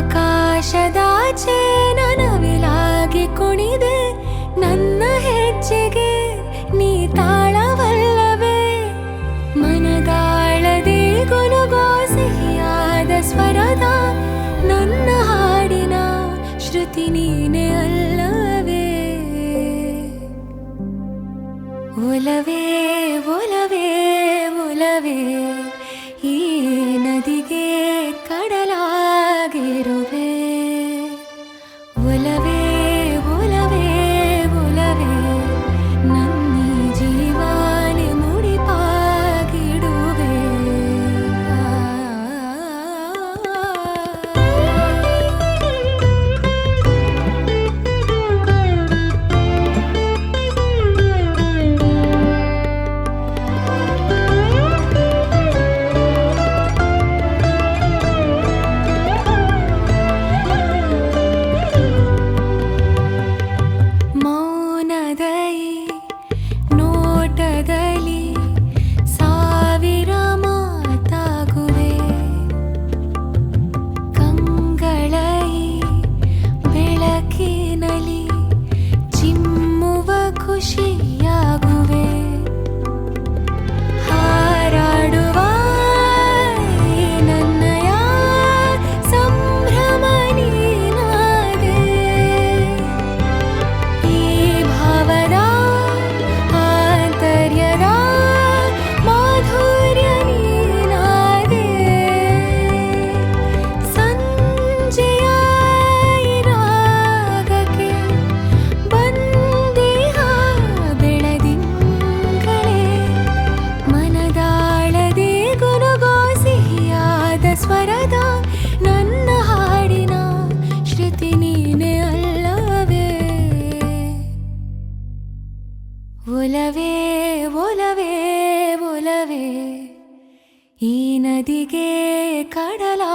ಆಕಾಶದಾಚೆ ನನವಿಲಾಗಿ ಕುಣಿದೆ ನನ್ನ ಹೆಜ್ಜೆಗೆ ನೀ ತಾಳವಲ್ಲವೇ ಮನದಾಳದೆ ಗುನುಗೋ ಸಿಹಿಯಾದ ಸ್ವರದ ನನ್ನ ಹಾಡಿನ ಶ್ರುತಿ ನೀನೆ ಅಲ್ಲವೇ ಒಲವೇ ಒಲವೇ ಒಲವೇ ಈ ನದಿಗೆ ಕಡಲಾಗಿರುವೆ ಒಲವೇ ಒಲವೇ ಒಲವೇ ನನ್ನಿ ಜೀವಾನೆ ಮುಡಿಪಾಗಿಡುವೆ ನೋಟದಲ್ಲಿ ಸಾವಿರ ಮಾತಾಗುವೆ ಕಂಗಳೈ ಬೆಳಕಿನಲ್ಲಿ ಚಿಮ್ಮುವ ಖುಷಿಯಾಗುವೆ ಹಾರಾಡುವ ಈ ನನ್ನಯ ಸಂಭ್ರಮ ನೀನಾದೆ ಈ ಭಾವದ ಆಂತರ್ಯದ ಮಾಧುರ್ಯ ನೀನಾದೆ ಸಂಜೆಯ ಈ ರಾಗಕ್ಕೆ ಬಂದಿಹ ಬೆಳದಿಂಗಳೇ ಮನದಾಳದೆ ಗುನುಗೋ ಸಿಹಿಯಾದ ಸ್ವರದ ನನ್ನ ಹಾಡಿನ ಶ್ರುತಿ ನೀನೆ ಅಲ್ಲವೇ ಒಲವೇ ಒಲವೇ ಒಲವೇ ಈ ನದಿಗೆ ಕಡಲಾಗಿರುವೆ